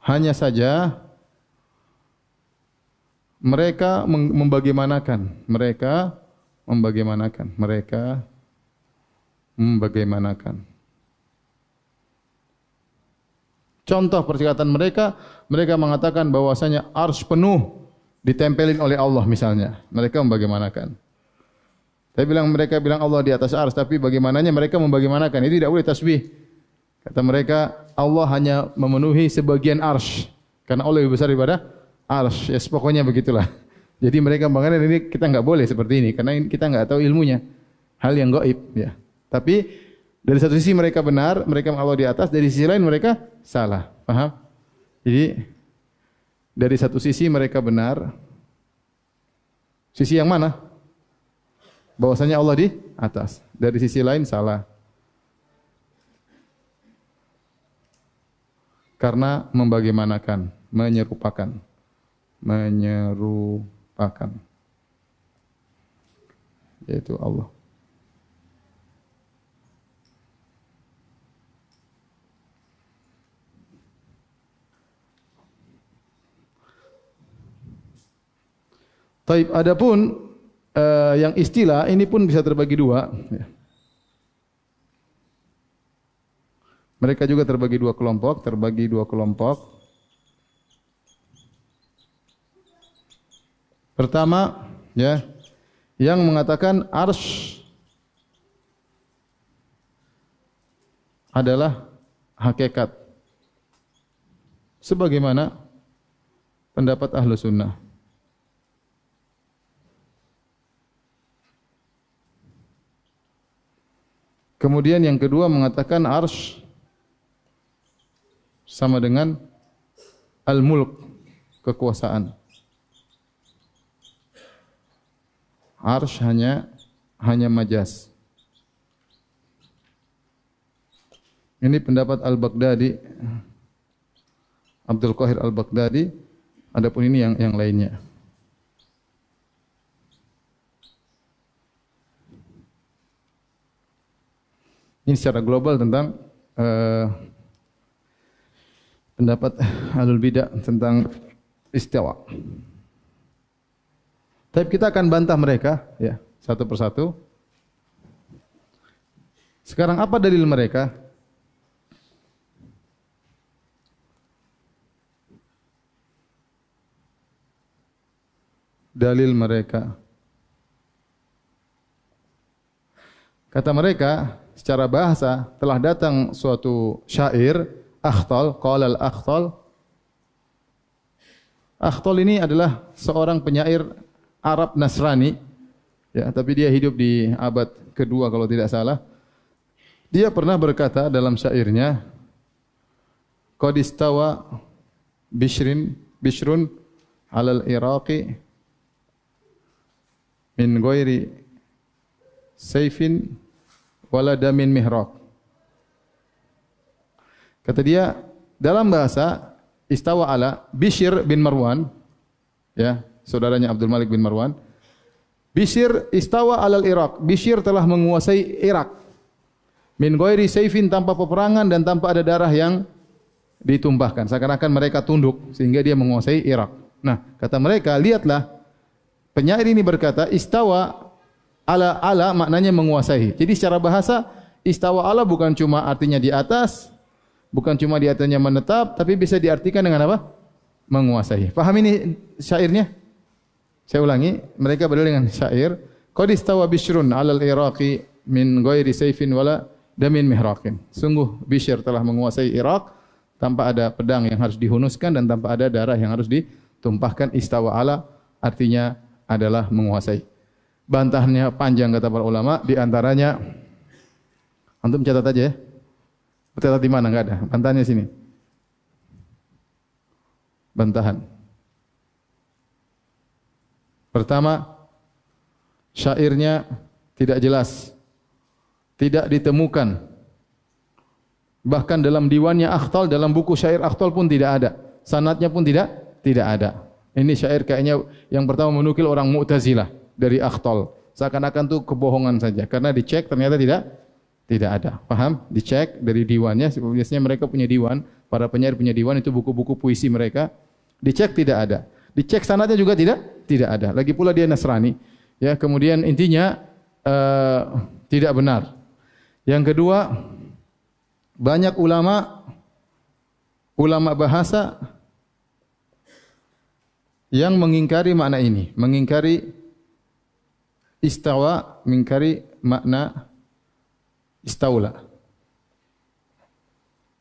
Hanya saja mereka membagaimanakan. Contoh perkataan mereka mengatakan bahwasanya arsy penuh ditempelin oleh Allah misalnya. Mereka membagaimanakan. Mereka bilang Allah di atas arsy, tapi bagaimananya mereka membagaimanakan. Itu tidak boleh tasbih. Kata mereka Allah hanya memenuhi sebagian arsy karena Allah lebih besar daripada arsy. Ya pokoknya begitulah. Jadi mereka mengatakan ini kita enggak boleh seperti ini karena kita enggak tahu ilmunya. Hal yang gaib ya. Tapi dari satu sisi mereka benar, mereka Allah di atas, dari sisi lain mereka salah. Paham? Jadi dari satu sisi mereka benar. Sisi yang mana? Bahwasanya Allah di atas. Dari sisi lain salah. Karena membagaimanakan, menyerupakan. Yaitu Allah. Taib, adapun yang istilah ini pun bisa terbagi dua. Mereka juga terbagi dua kelompok. Pertama, ya, yang mengatakan arsy adalah hakikat, sebagaimana pendapat ahlu sunnah. Kemudian yang kedua mengatakan arsy sama dengan al-mulk, kekuasaan. Arsy hanya majaz. Ini pendapat Al-Baghdadi, Abdul Qahir Al-Baghdadi. Adapun ini yang lainnya. Ini secara global tentang pendapat Ahlul Bidah tentang istiwa. Tapi kita akan bantah mereka ya, satu persatu. Sekarang apa dalil mereka? Dalil mereka. Kata mereka, secara bahasa telah datang suatu syair, Akhtal, qala al-Akhtal. Akhtal ini adalah seorang penyair Arab Nasrani, ya, tapi dia hidup di abad kedua kalau tidak salah. Dia pernah berkata dalam syairnya, qad istawa Bishrun alal Iraqi min ghairi sayfin wala damin mihraq. Kata dia dalam bahasa istawa ala Bishr bin Marwan, ya, saudaranya Abdul Malik bin Marwan. Bishr istawa alal Iraq. Bishr telah menguasai Irak. Min ghairi sayfin, tanpa peperangan dan tanpa ada darah yang ditumpahkan. Seakan-akan mereka tunduk sehingga dia menguasai Irak. Nah, kata mereka, lihatlah penyair ini berkata istawa ala maknanya menguasai. Jadi secara bahasa istawa ala bukan cuma artinya di atas, bukan cuma di atasnya menetap, tapi bisa diartikan dengan apa? Menguasai. Paham ini syairnya? Saya ulangi, mereka berdalil dengan syair, qad istawa Bishrun 'alal Iraqi min ghairi sayfin wala damin mihraqin. Sungguh Bishr telah menguasai Irak tanpa ada pedang yang harus dihunuskan dan tanpa ada darah yang harus ditumpahkan. Istawa ala artinya adalah menguasai. Bantahannya panjang kata para ulama, di antaranya antum catat aja ya. Catat di mana? Enggak ada. Bantahannya sini. Bantahan. Pertama, syairnya tidak jelas. Tidak ditemukan Bahkan dalam diwannya Akhtal, dalam buku syair Akhtal pun tidak ada. Sanadnya pun tidak ada. Ini syair kayaknya yang pertama menukil orang Mu'tazilah dari Akhtal. Seakan-akan itu kebohongan saja. Karena dicek ternyata tidak ada. Paham? Dicek dari diwannya. Biasanya mereka punya diwan. Para penyair punya diwan, itu buku-buku puisi mereka. Dicek tidak ada. Dicek sanadnya juga tidak ada. Lagi pula dia Nasrani. Ya, kemudian intinya tidak benar. Yang kedua, banyak ulama bahasa yang mengingkari makna ini, mengingkari istawa, mengingkari makna istaula.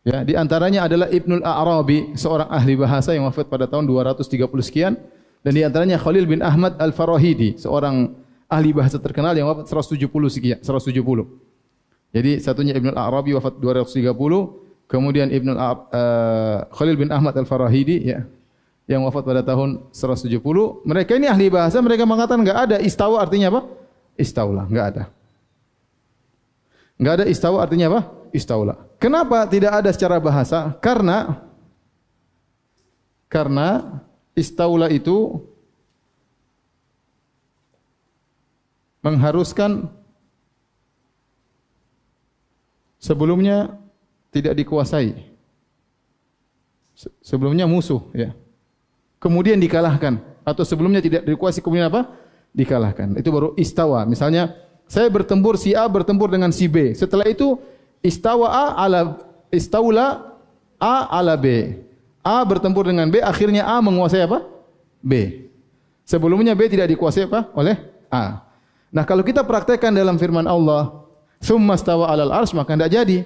Ya, di antaranya adalah Ibnul A'rabi, seorang ahli bahasa yang wafat pada tahun 230 sekian, dan di antaranya Khalil bin Ahmad Al-Farahidi, seorang ahli bahasa terkenal yang wafat 170 sekian, 170. Jadi satunya Ibnul A'rabi wafat 230, kemudian Khalil bin Ahmad Al-Farahidi, ya, yang wafat pada tahun 170. Mereka ini ahli bahasa, mereka mengatakan enggak ada istawa artinya apa? Istaula, enggak ada. Enggak ada istawa artinya apa? Istaula. Kenapa tidak ada secara bahasa? Karena istaula itu mengharuskan sebelumnya tidak dikuasai. Sebelumnya musuh, ya. Kemudian dikalahkan, atau sebelumnya tidak dikuasai kemudian apa? Dikalahkan. Itu baru istawa. Misalnya saya bertempur, si A bertempur dengan si B. Setelah itu istaula A ala B. A bertempur dengan B, akhirnya A menguasai apa? B. Sebelumnya B tidak dikuasai apa? Oleh A. Nah, kalau kita praktekkan dalam firman Allah, "Tsumma stawa 'alal 'arsy", maka tidak jadi.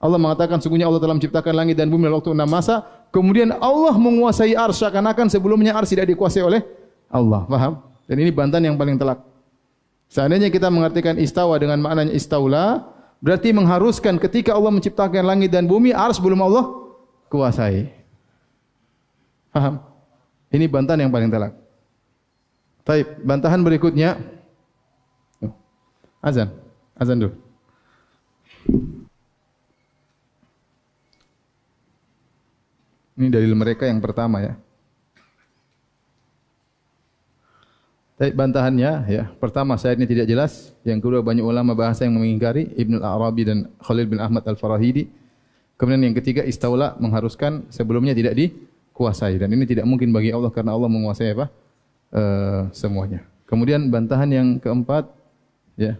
Allah mengatakan sungguhnya Allah telah menciptakan langit dan bumi dalam waktu 6 masa, kemudian Allah menguasai arsy, seakan-akan sebelumnya arsy tidak dikuasai oleh Allah. Paham? Dan ini bantahan yang paling telak. Seandainya kita mengartikan istawa dengan maknanya istaula, berarti mengharuskan ketika Allah menciptakan langit dan bumi, arsy belum Allah kuasai. Paham? Ini bantahan yang paling telak. Baik, bantahan berikutnya. Azan dulu. Ini dalil mereka yang pertama, ya. Tapi bantahannya, ya, pertama syahid ini tidak jelas, yang kedua banyak ulama bahasa yang mengingkari, Ibnul A'rabi dan Khalil bin Ahmad Al-Farahidi. Kemudian yang ketiga istaula mengharuskan sebelumnya tidak dikuasai, dan ini tidak mungkin bagi Allah karena Allah menguasai apa? Semuanya. Kemudian bantahan yang keempat, ya.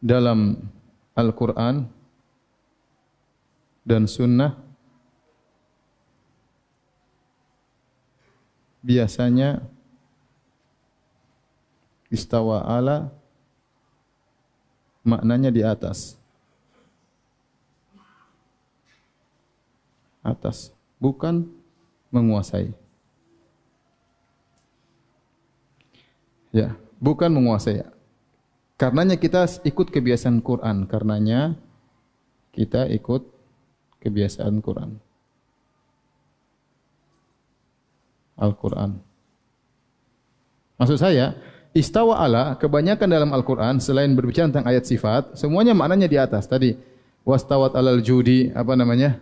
Dalam Al-Qur'an dan sunnah biasanya istawa ala maknanya di atas. Atas, bukan menguasai. Ya, bukan menguasai. Karenanya kita ikut kebiasaan Quran, karenanya kita ikut kebiasaan Quran. Al-Quran. Maksud saya, istawa ala kebanyakan dalam Al-Quran selain berbicara tentang ayat sifat, semuanya maknanya di atas. Tadi wastawat alal judi, apa namanya?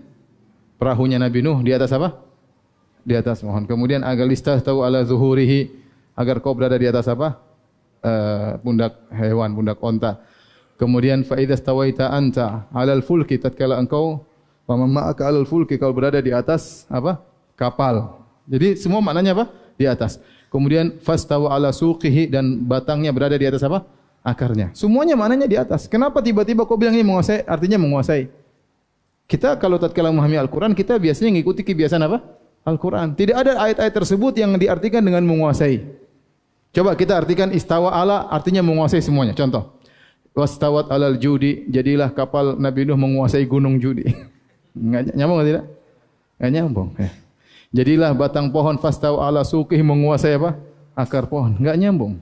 Perahunya Nabi Nuh di atas apa? Di atas mohon. Kemudian agar listahtahu ala zuhurihi, agar kau berada di atas apa? Pundak hewan, pundak onta. Kemudian fa idza stawaita anta alal fulki, tatkala engkau wa ma'aka alal fulki, kau berada di atas apa? Kapal. Jadi semua maknanya apa? Di atas. Kemudian fastawa ala suqihi, dan batangnya berada di atas apa? Akarnya. Semuanya maknanya di atas. Kenapa tiba-tiba kau bilang ini menguasai? Artinya menguasai. Kita kalau tatkala memahami Al-Quran, kita biasanya mengikuti kebiasaan apa? Al-Quran. Tidak ada ayat-ayat tersebut yang diartikan dengan menguasai. Coba kita artikan istawa ala artinya menguasai semuanya. Contoh. Wastawat alal judi, jadilah kapal Nabi Nuh menguasai gunung judi. Nyambung atau tidak? Enggak nyambung. Jadilah batang pohon fastawa ala suqih, menguasai apa? Akar pohon. Enggak nyambung.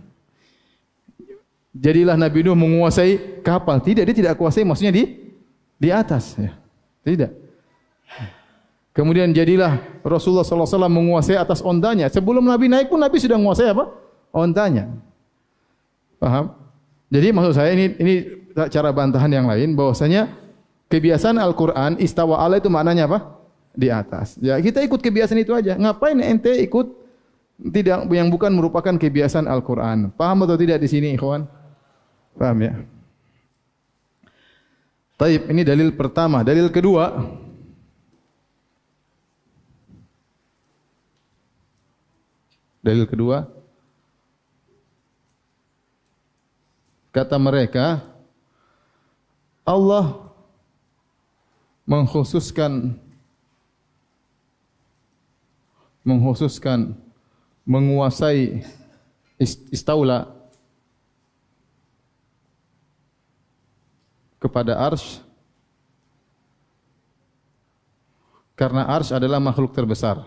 Jadilah Nabi Nuh menguasai kapal. Tidak, dia tidak kuasai, maksudnya di atas, ya. Tidak. Kemudian jadilah Rasulullah sallallahu alaihi wasallam menguasai atas ontanya. Sebelum Nabi naik pun Nabi sudah menguasai apa? Ontanya. Paham? Jadi maksud saya ini cara bantahan yang lain bahwasanya kebiasaan Al-Qur'an istawa ala itu maknanya apa? Di atas. Ya, kita ikut kebiasaan itu aja. Ngapain ente ikut tidak yang bukan merupakan kebiasaan Al-Qur'an? Paham atau tidak di sini, ikhwan? Paham ya? Taib, ini dalil pertama. Dalil kedua, kata mereka, Allah mengkhususkan menguasai istaula kepada arsy karena arsy adalah makhluk terbesar.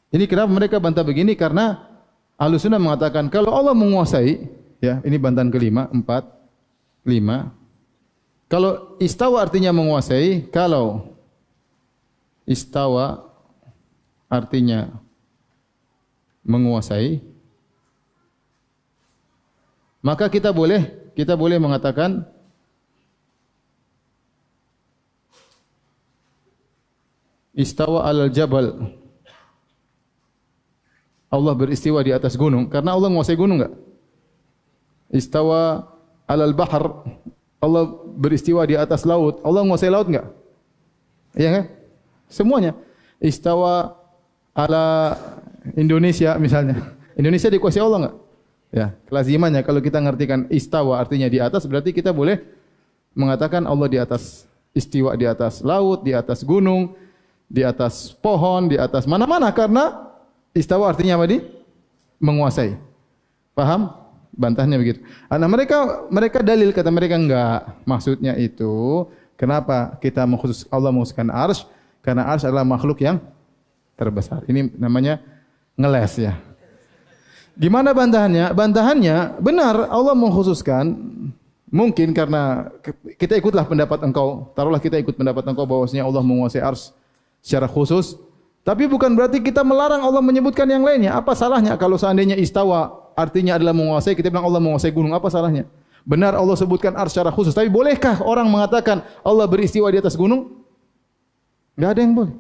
Ini kenapa mereka bantah begini? Karena Ahlussunnah mengatakan kalau Allah menguasai, ya, ini bantahan kelima, 4, 5. Kalau istawa artinya menguasai, kalau istawa artinya menguasai, maka kita boleh mengatakan istawa alal jabal. Allah beristiwa di atas gunung karena Allah menguasai gunung enggak? Istawa alal bahr. Allah beristiwa di atas laut. Allah menguasai laut enggak? Iya kan? Semuanya. Istawa ala Indonesia misalnya. Indonesia dikuasai Allah enggak? Ya, kelazimannya kalau kita ngartikan istawa artinya di atas, berarti kita boleh mengatakan Allah di atas, istiwa di atas laut, di atas gunung, di atas pohon, di atas mana-mana karena istawa artinya apa menguasai. Paham? Bantahnya begitu. Nah, mereka dalil kata mereka enggak. Maksudnya itu kenapa kita Allah mengkhususkan arsy? Karena arsy adalah makhluk yang terbesar. Ini namanya ngeles ya. Gimana bantahannya? Bantahannya benar Allah mengkhususkan mungkin karena kita ikutlah pendapat engkau. Taruhlah kita ikut pendapat engkau bahwasanya Allah menguasai arsy secara khusus. Tapi bukan berarti kita melarang Allah menyebutkan yang lainnya. Apa salahnya kalau seandainya istawa artinya adalah menguasai, kita bilang Allah menguasai gunung, apa salahnya? Benar Allah sebutkan arsy secara khusus, tapi bolehkah orang mengatakan Allah beristiwa di atas gunung? Enggak ada yang boleh.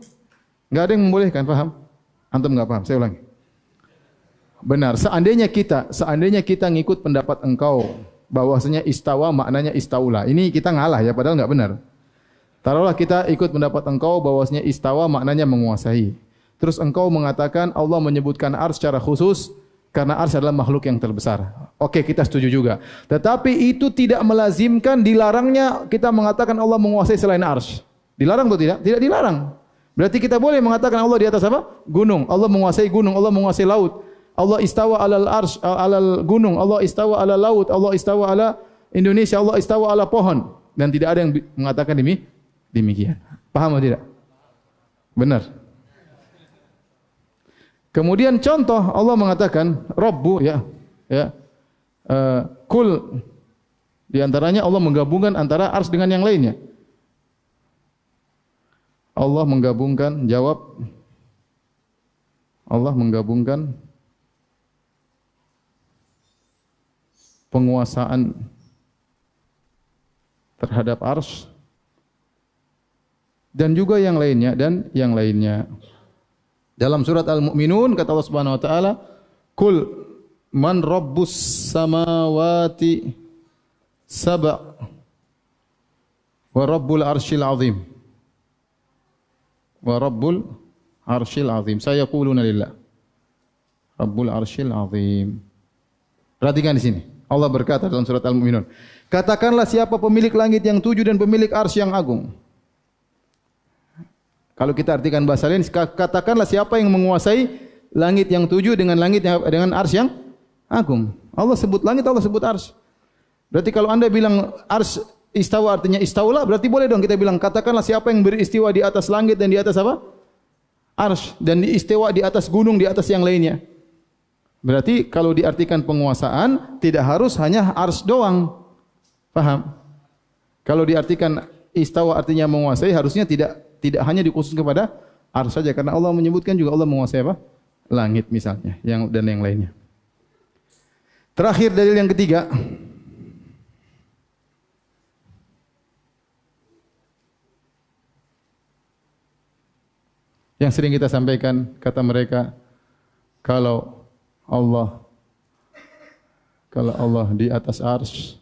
Enggak ada yang membolehkan, paham? Antum enggak paham, saya ulangi. Benar, seandainya kita ngikut pendapat engkau bahwasanya istawa maknanya istaula. Ini kita ngalah ya, padahal enggak benar. Taruhlah kita ikut pendapat engkau bahwasanya istawa maknanya menguasai. Terus engkau mengatakan Allah menyebutkan arsy secara khusus karena arsy adalah makhluk yang terbesar. Oke, kita setuju juga. Tetapi itu tidak melazimkan dilarangnya kita mengatakan Allah menguasai selain arsy. Dilarang atau tidak? Tidak dilarang. Berarti kita boleh mengatakan Allah di atas apa? Gunung. Allah menguasai gunung, Allah menguasai laut. Allah istawa alal arsy, alal gunung, Allah istawa ala laut, Allah istawa ala Indonesia, Allah istawa ala pohon. Dan tidak ada yang mengatakan demikian. Paham atau tidak? Benar. Kemudian contoh Allah mengatakan Rabbu ya. Kul di antaranya Allah menggabungkan antara arsy dengan yang lainnya. Allah menggabungkan penguasaan terhadap arsy dan juga yang lainnya Dalam surat Al-Mu'minun kata Allah Subhanahu wa taala, "Qul man rabbus samawati sab' wa rabbul arsyil azim." Wa rabbul arsyil azim. Sayaquluna lillah. Rabbul arsyil azim. Perhatikan di sini. Allah berkata dalam surat Al-Mu'minun, "Katakanlah siapa pemilik langit yang 7 dan pemilik arsy yang agung." Kalau kita artikan bahasa lain, katakanlah siapa yang menguasai langit yang 7 dengan arsy yang agung. Allah sebut langit, Allah sebut arsy. Berarti kalau Anda bilang arsy istawa artinya istaula, berarti boleh dong kita bilang katakanlah siapa yang beristiwa di atas langit dan di atas apa? Arsy, dan istiwa di atas gunung, di atas yang lainnya. Berarti kalau diartikan penguasaan tidak harus hanya arsy doang. Paham? Kalau diartikan istawa artinya menguasai, harusnya tidak hanya dikhusus kepada arsy saja, karena Allah menyebutkan juga Allah menguasai apa? langit misalnya, dan yang lainnya. Terakhir dalil yang ketiga. Yang sering kita sampaikan, kata mereka, kalau Allah di atas arsy,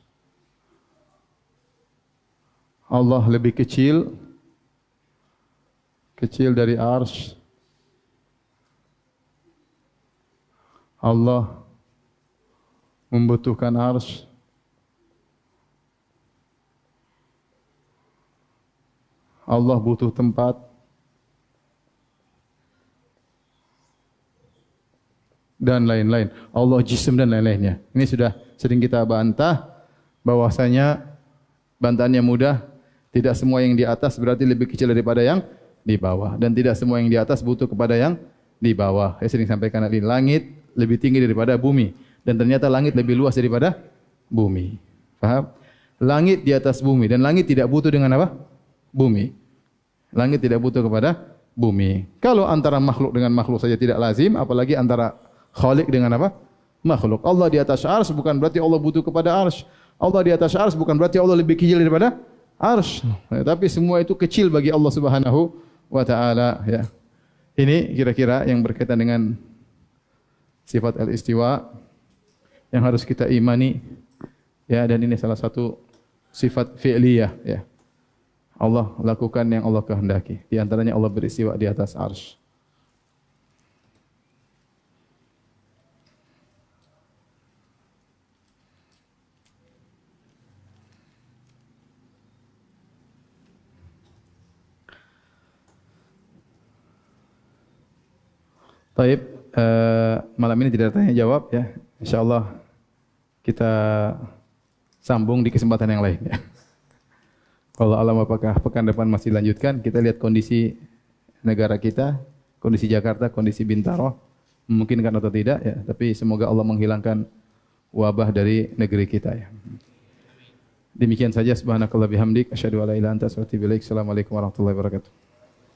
Allah lebih kecil dari arsy. Allah membutuhkan arsy. Allah butuh tempat. Dan lain-lain. Allah jism dan lain-lainnya. Ini sudah sering kita bantah bahwasanya bantahannya mudah. Tidak semua yang di atas berarti lebih kecil daripada yang di bawah. Dan tidak semua yang di atas butuh kepada yang di bawah. Saya sering sampaikan tadi, langit lebih tinggi daripada bumi. Dan ternyata langit lebih luas daripada bumi. Paham? Langit di atas bumi. Dan langit tidak butuh dengan apa? Bumi. Langit tidak butuh kepada bumi. Kalau antara makhluk dengan makhluk saja tidak lazim, apalagi antara Khaliq dengan apa? Makhluk. Allah di atas arsy bukan berarti Allah butuh kepada arsy. Allah di atas arsy bukan berarti Allah lebih kecil daripada arsy. Tapi semua itu kecil bagi Allah Subhanahu wa taala, ya. Ini kira-kira yang berkaitan dengan sifat al-istiwa yang harus kita imani, ya, dan ini salah satu sifat fi'liyah, ya. Allah lakukan yang Allah kehendaki. Di antaranya Allah beristiwa di atas arsy. Baik, malam ini tidak tanya jawab, ya. Insyaallah kita sambung di kesempatan yang lain, ya. Kalau alam apakah pekan depan masih lanjutkan, kita lihat kondisi negara kita, kondisi Jakarta, kondisi Bintaro, memungkinkan atau tidak, ya. Tapi semoga Allah menghilangkan wabah dari negeri kita, ya. Demikian saja, subhanakallah bihamdik, asyhadu an la ilaha illa anta astaghfiruka wa atubu ilaik. Assalamualaikum warahmatullahi wabarakatuh.